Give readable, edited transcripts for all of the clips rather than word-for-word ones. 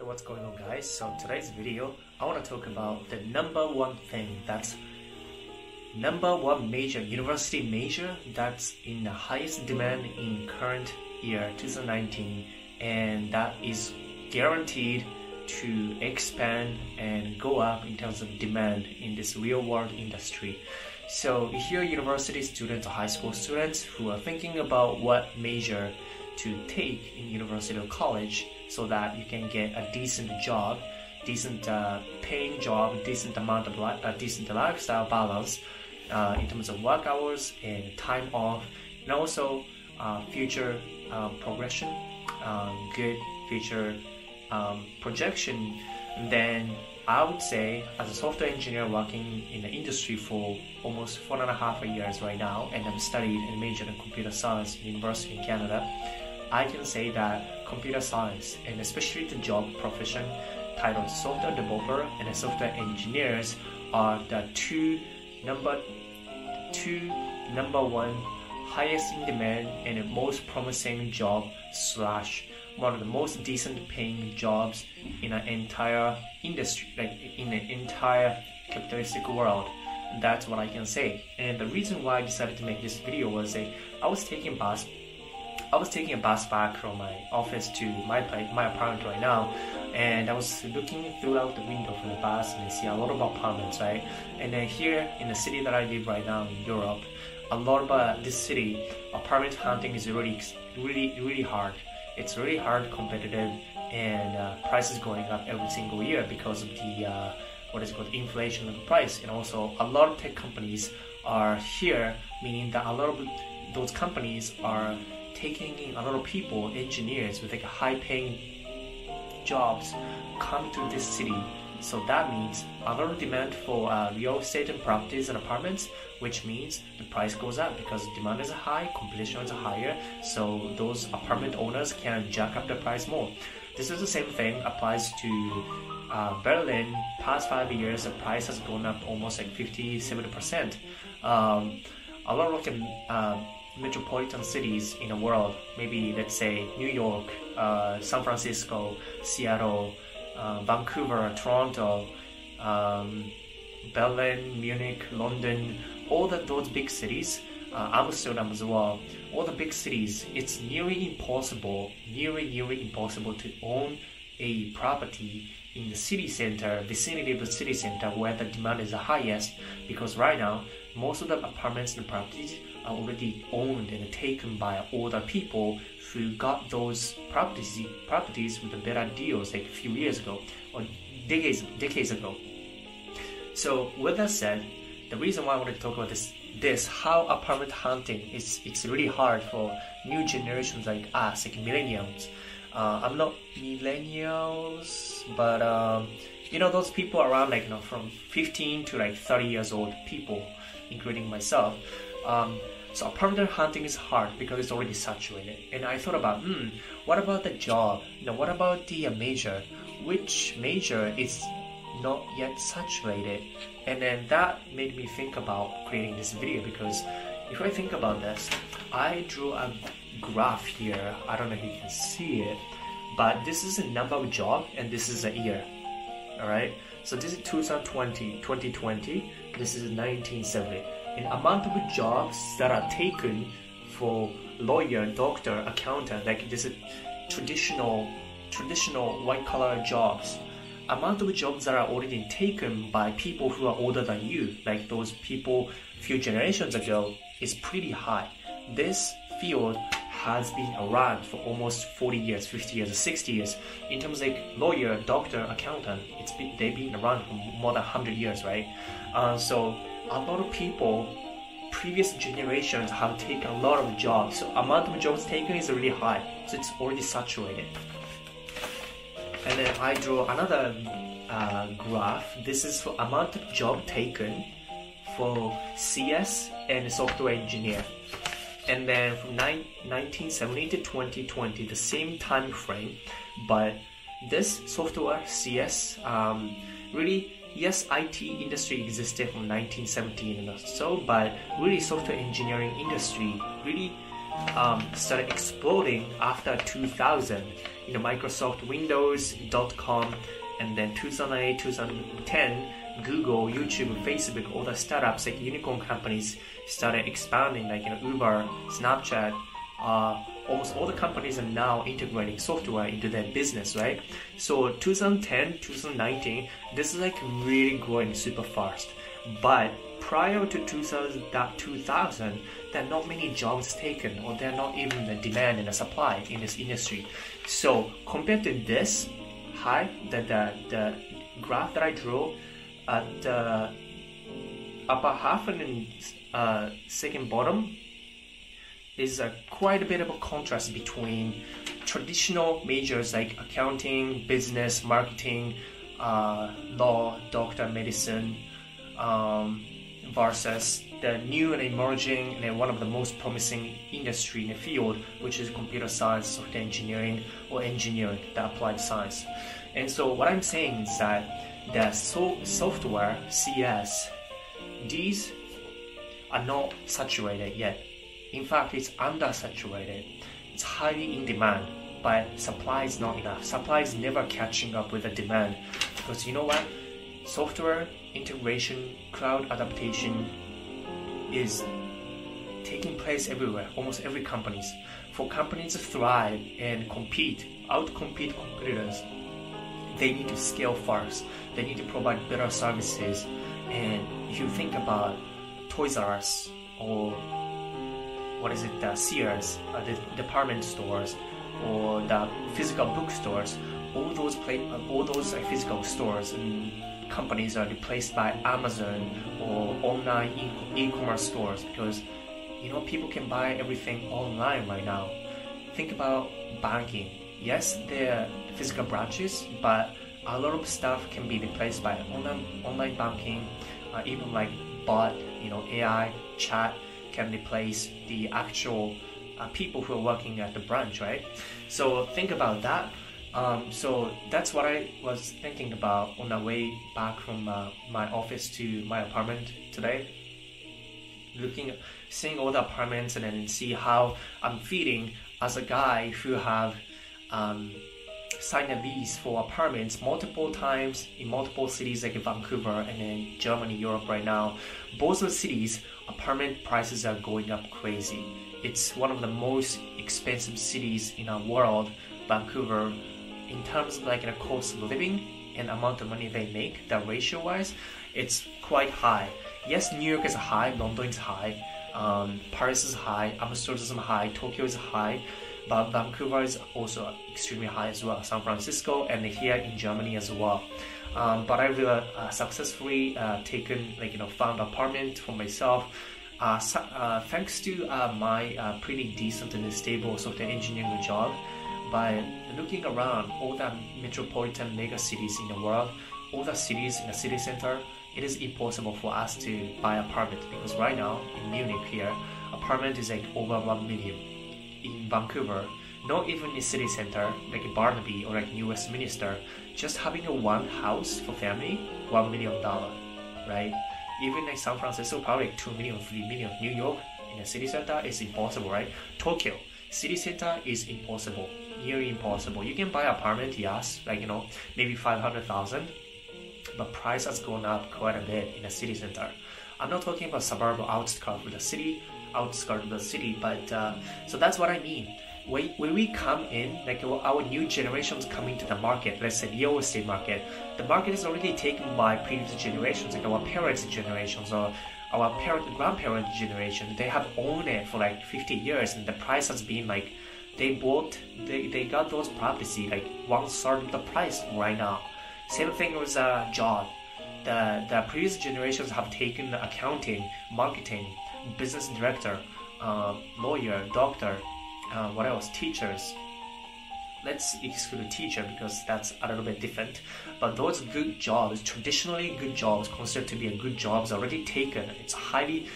Hey, what's going on, guys? So today's video I want to talk about the number one major university major that's in the highest demand in current year 2019, and that is guaranteed to expand and go up in terms of demand in this real world industry. So if you're university students or high school students who are thinking about what major to take in university or college so that you can get a decent job, decent paying job, decent amount of decent lifestyle balance in terms of work hours and time off, and also future progression, good future projection, then I would say, as a software engineer working in the industry for almost 4.5 years right now, and I'm studied and majored in computer science in university in Canada, I can say that computer science, and especially the job profession titled software developer and the software engineers, are the number one highest in demand and the most promising job / one of the most decent paying jobs in an entire industry, like in an entire capitalistic world. That's what I can say. And the reason why I decided to make this video was that I was taking a bus back from my office to my apartment right now, and I was looking throughout the window from the bus and I see a lot of apartments, right? And then here in the city that I live right now in Europe, a lot of this city, apartment hunting is really hard. It's really hard, competitive, and prices going up every single year because of the inflation of the price. And also a lot of tech companies are here, meaning that a lot of those companies are taking in a lot of people, engineers with like high paying jobs come to this city. So that means a lot of demand for real estate and properties and apartments, which means the price goes up because demand is high, competition is higher, so those apartment owners can jack up the price more. This is the same thing applies to Berlin. Past 5 years, the price has gone up almost like 50-70%. A lot of metropolitan cities in the world, maybe let's say New York, San Francisco, Seattle, Vancouver, Toronto, Berlin, Munich, London, all those big cities, Amsterdam as well, all the big cities, it's nearly impossible to own a property in the city center, vicinity of the city center where the demand is the highest, because right now most of the apartments and properties are already owned and taken by older people who got those properties with the better deals like a few years ago or decades ago. So with that said, the reason why I wanted to talk about this how apartment hunting it's really hard for new generations like us, like millennials. I'm not millennials, but those people around from 15 to 30 years old people, including myself. So apartment hunting is hard because it's already saturated. And I thought about, what about the job? What about the major? Which major is not yet saturated? And then that made me think about creating this video, because if I think about this, I drew a graph here. I don't know if you can see it, but this is the number of job and this is a year. Alright, so this is 2020, this is 1970. And amount of jobs that are taken for lawyer, doctor, accountant, like this is traditional white collar jobs. Amount of jobs that are already taken by people who are older than you, like those people few generations ago, is pretty high. This field has been around for almost 40 years, 50 years, 60 years. In terms of like lawyer, doctor, accountant, they've been around for more than 100 years, right? So a lot of people, previous generations have taken a lot of jobs. So amount of jobs taken is really high. So it's already saturated. And then I drew another graph. This is for amount of job taken for CS and software engineer. And then from 1970 to 2020, the same time frame, but this software CS really, yes, IT industry existed from 1917 and so, but really software engineering industry really started exploding after 2000. Microsoft Windows.com, and then 2008, 2010, Google, YouTube, Facebook, all the startups, like unicorn companies started expanding, like Uber, Snapchat. Almost all the companies are now integrating software into their business, right? So 2010, 2019, this is like really growing super fast. But prior to 2000, there are not many jobs taken, or there are not even the demand and the supply in this industry. So compared to this high, the graph that I drew at the upper half and then second bottom is quite a bit of a contrast between traditional majors like accounting, business, marketing, law, doctor, medicine, versus the new and emerging and one of the most promising industry in the field, which is computer science, software engineering, or engineering, the applied science. And so what I'm saying is that the software, CS, these are not saturated yet. In fact, it's undersaturated. It's highly in demand, but supply is not enough. Supply is never catching up with the demand. Because you know what? Software integration, cloud adaptation is taking place everywhere, almost every companies. For companies to thrive and outcompete competitors, they need to scale fast. They need to provide better services. And if you think about Toys R Us or Sears, the department stores, or the physical bookstores, all those physical stores and companies are replaced by Amazon or online e-commerce stores, because people can buy everything online right now. Think about banking. Yes, there are physical branches, but a lot of stuff can be replaced by online banking, even like bot, AI, chat can replace the actual people who are working at the branch, right? So think about that. So that's what I was thinking about on the way back from my office to my apartment today. Seeing all the apartments and then see how I'm feeling as a guy who have signed a lease for apartments multiple times in multiple cities like Vancouver and then Germany, Europe right now. Both those cities, apartment prices are going up crazy. It's one of the most expensive cities in our world, Vancouver, in terms of like cost of living and amount of money they make, the ratio wise, it's quite high. Yes, New York is high, London is high, Paris is high, Amsterdam is high, Tokyo is high, but Vancouver is also extremely high as well, San Francisco, and here in Germany as well. But I will successfully found an apartment for myself, thanks to my pretty decent and stable software engineering job. By looking around all the metropolitan mega cities in the world, all the cities in the city center, it is impossible for us to buy an apartment, because right now in Munich here, apartment is like over 1 million. In Vancouver, not even in the city center like Barnaby or like New Westminster, just having a one house for family, $1 million, right? Even like San Francisco, probably like 2 million, 3 million. New York in the city center is impossible, right? Tokyo, city center is impossible, nearly impossible. You can buy an apartment, yes, maybe 500,000, but price has gone up quite a bit in the city center. I'm not talking about suburb or outskirts of the city, but so that's what I mean. When we come in, like our new generations coming to the market, let's say the real estate market, the market is already taken by previous generations, like our parents' generations or our grandparents' generation. They have owned it for like 50 years, and the price has been like, they got those properties like 1/3 of the price right now. Same thing with job. The previous generations have taken accounting, marketing, business director, lawyer, doctor, what else? Teachers. Let's exclude teacher because that's a little bit different. But those good jobs, traditionally good jobs, considered to be a good jobs, already taken. It's highly,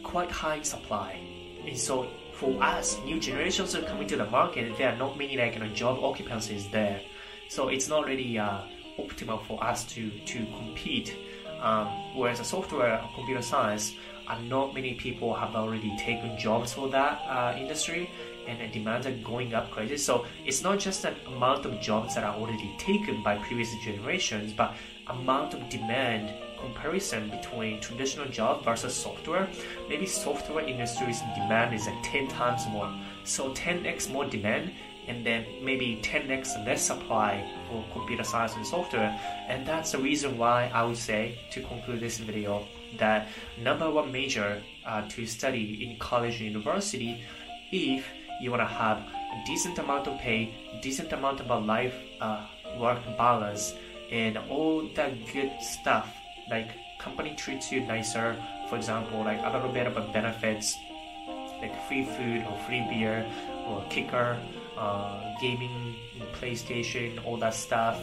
quite high supply. And so for us, new generations are coming to the market. There are not many job occupancies there. So it's not really optimal for us to compete. Whereas a software or computer science, not many people have already taken jobs for that industry, and the demands are going up crazy. So it's not just an amount of jobs that are already taken by previous generations, but amount of demand comparison between traditional job versus software. Maybe software industry's demand is like 10 times more. So 10x more demand, and then maybe 10x less supply for computer science and software. And that's the reason why I would say, to conclude this video, that number one major to study in college and university, if you want to have a decent amount of pay, decent amount of life work balance, and all that good stuff, like company treats you nicer, for example, like a little bit of benefits, like free food or free beer or kicker, gaming, PlayStation, all that stuff,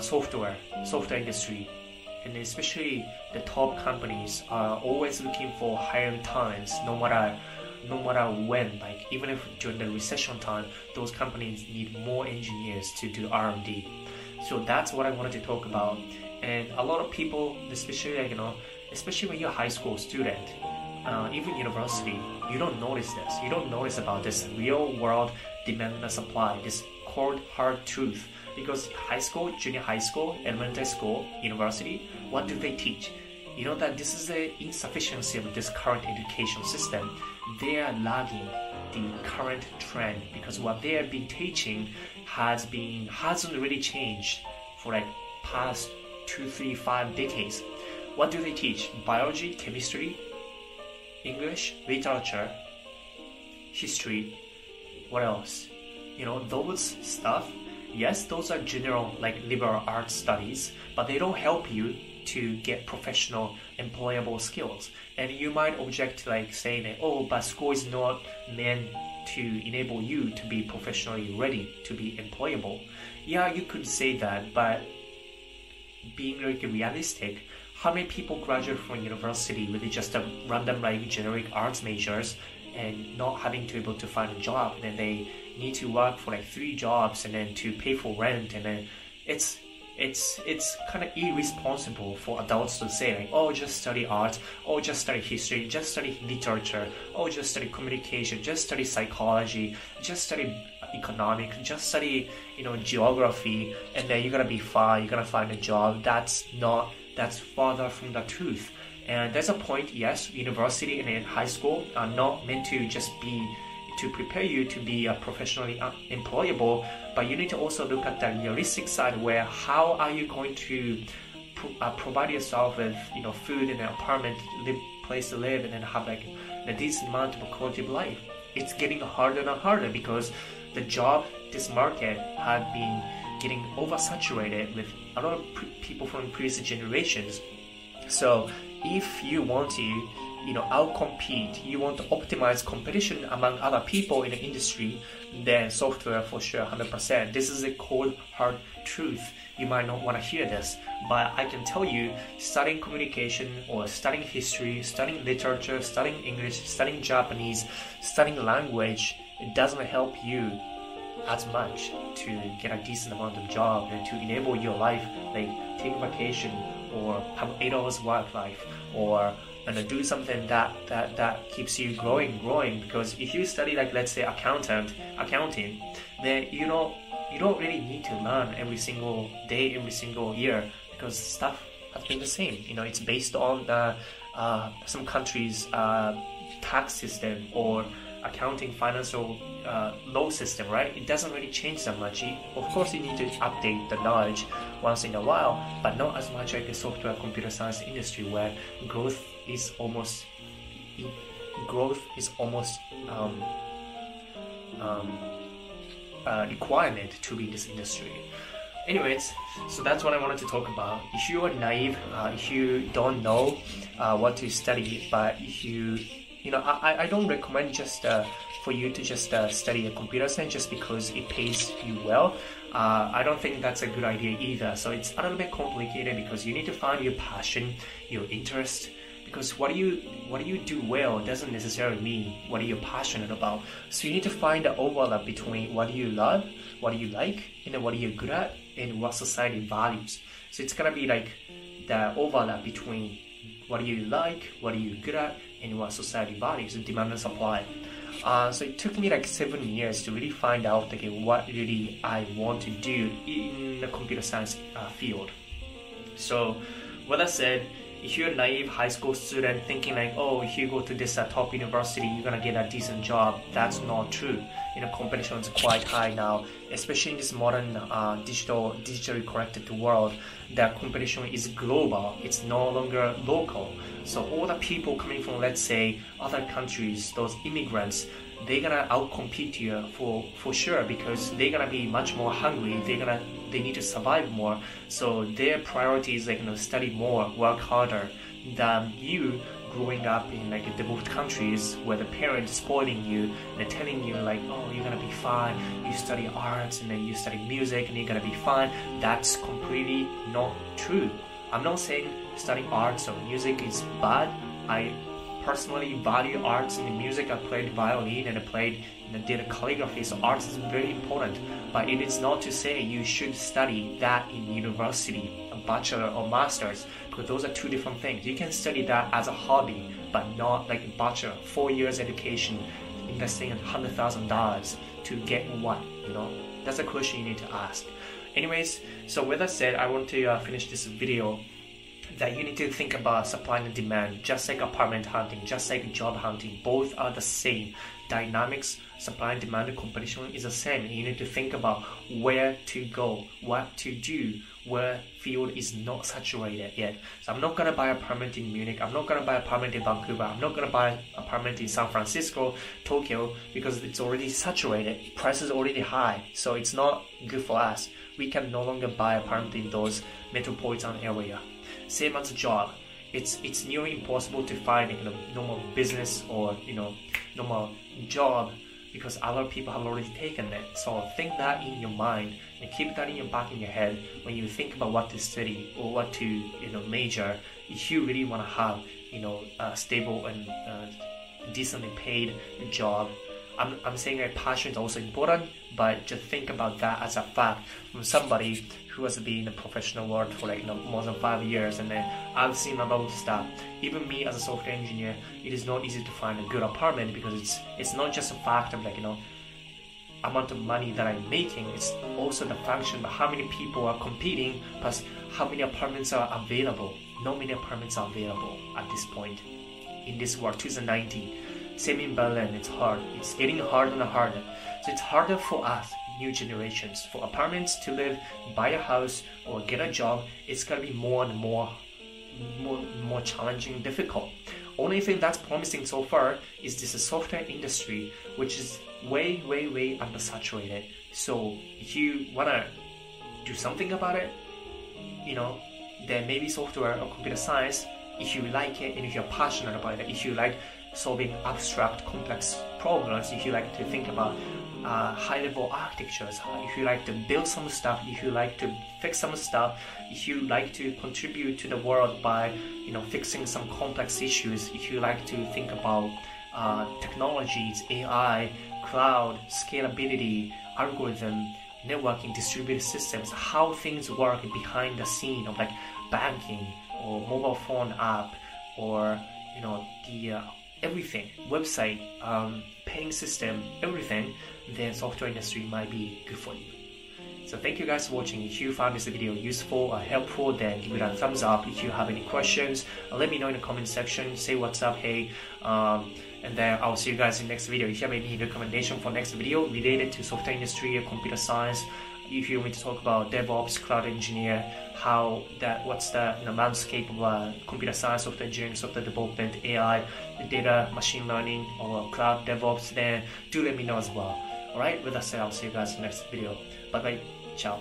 software industry, and especially the top companies are always looking for hiring talents, no matter when. Like even if during the recession time, those companies need more engineers to do R&D. So that's what I wanted to talk about. And a lot of people, especially especially when you're a high school student, even university, you don't notice this. You don't notice about this real world demand and supply, this cold hard truth. Because high school, junior high school, elementary school, university, what do they teach? You know that this is the insufficiency of this current education system. They are lagging the current trend because what they have been teaching hasn't really changed for like past 2, 3, 5 decades. What do they teach? Biology, chemistry, English, literature, history. What else? Those stuff. Yes, those are general like liberal arts studies, but they don't help you to get professional employable skills. And you might object like saying that, oh, but school is not meant to enable you to be professionally ready to be employable. Yeah, you could say that, but being like realistic, how many people graduate from university with just a random like generic arts majors and not having to be able to find a job, and then they need to work for like 3 jobs and then to pay for rent, and then it's kind of irresponsible for adults to say like, oh, just study art, oh, just study history, just study literature, oh, just study communication, just study psychology, just study economics, just study geography, and then you're gonna be fine, you're gonna find a job. That's farther from the truth. And there's a point, yes, university and high school are not meant to just be to prepare you to be professionally employable, but you need to also look at the realistic side, where how are you going to provide yourself with food and an apartment, place to live, and then have like a decent amount of quality of life. It's getting harder and harder because this market had been getting oversaturated with a lot of people from previous generations. So if you want to outcompete, you want to optimize competition among other people in the industry, then software for sure, 100%. This is a cold hard truth. You might not want to hear this, but I can tell you, studying communication or studying history, studying literature, studying English, studying Japanese, studying language, it doesn't help you as much to get a decent amount of job and to enable your life, like take vacation or have 8 hours work life, or do something that keeps you growing. Because if you study like, let's say, accounting, then you don't really need to learn every single day, every single year, because stuff has been the same. It's based on some countries' tax system or accounting financial law system, right? It doesn't really change that much. Of course, you need to update the knowledge once in a while, but not as much like the software computer science industry, where growth is almost requirement to be in this industry. Anyways, so that's what I wanted to talk about. If you are naive, if you don't know what to study, but if I don't recommend just for you to just study a computer science just because it pays you well. I don't think that's a good idea either. So it's a little bit complicated because you need to find your passion, your interest. Because what do you do well doesn't necessarily mean what you're passionate about. So you need to find the overlap between what you love, what you like, and then what you're good at, and what society values. So it's gonna be like the overlap between what you like, what you're good at, and what society values, and demand and supply. So it took me like 7 years to really find out like what really I want to do in the computer science field. So with that said, if you're a naive high school student thinking like, oh, if you go to this top university, you're gonna get a decent job, that's not true. You know, competition is quite high now, especially in this modern digitally connected world. The competition is global, it's no longer local. So all the people coming from, let's say, other countries, those immigrants, they're gonna outcompete you for sure, because they're gonna be much more hungry. They need to survive more. So their priority is like, you know, study more, work harder than you growing up in like developed countries where the parents spoiling you and telling you like, oh, you're gonna be fine. You study arts and then you study music and you're gonna be fine. That's completely not true. I'm not saying studying arts or music is bad. I personally value arts and music. I played violin and I played and did calligraphy, so arts is very important. But it is not to say you should study that in university, a bachelor or master's, because those are two different things. You can study that as a hobby, but not like a bachelor, 4 years education, investing $100,000 to get what, you know? That's a question you need to ask. Anyways, so with that said, I want to finish this video that you need to think about supply and demand, just like apartment hunting, just like job hunting. Both are the same. Dynamics, supply and demand, competition is the same. You need to think about where to go, what to do, where field is not saturated yet. So I'm not gonna buy an apartment in Munich, I'm not gonna buy an apartment in Vancouver, I'm not gonna buy an apartment in San Francisco, Tokyo, because it's already saturated, price is already high, so it's not good for us. We can no longer buy an apartment in those metropolitan area. Same as a job, it's nearly impossible to find a normal business or normal job, because other people have already taken it. So think that in your mind and keep that in your back in your head when you think about what to study or what to major. If you really want to have a stable and decently paid job, I'm saying that passion is also important, but just think about that as a fact from somebody who has been in the professional world for like more than 5 years, and then I've seen a lot of stuff. Even me as a software engineer, it is not easy to find a good apartment, because it's not just a fact of like amount of money that I'm making. It's also the function of how many people are competing, plus how many apartments are available. Not many apartments are available at this point in this world, 2019. Same in Berlin, it's hard. It's getting harder and harder. So it's harder for us, new generations, for apartments to live, buy a house, or get a job. It's gonna be more and more challenging, difficult. Only thing that's promising so far is this software industry, which is way undersaturated. So if you wanna do something about it, then maybe software or computer science, if you like it and if you're passionate about it, if you like solving abstract complex problems, if you like to think about high-level architectures, if you like to build some stuff, if you like to fix some stuff, if you like to contribute to the world by fixing some complex issues, if you like to think about technologies, AI, cloud, scalability, algorithm, networking, distributed systems, how things work behind the scene of like banking or mobile phone app, or the everything, website, paying system, everything, then software industry might be good for you. So thank you guys for watching. If you found this video useful or helpful, then give it a thumbs up. If you have any questions, let me know in the comment section. Say what's up, hey, and then I'll see you guys in the next video. If you have any recommendation for next video related to software industry or computer science, if you want me to talk about DevOps, cloud engineer, what's the landscape of computer science, software engineering, software development, AI, data, machine learning, or cloud DevOps, then do let me know as well. Alright, with that said, I'll see you guys in the next video. Bye bye, ciao.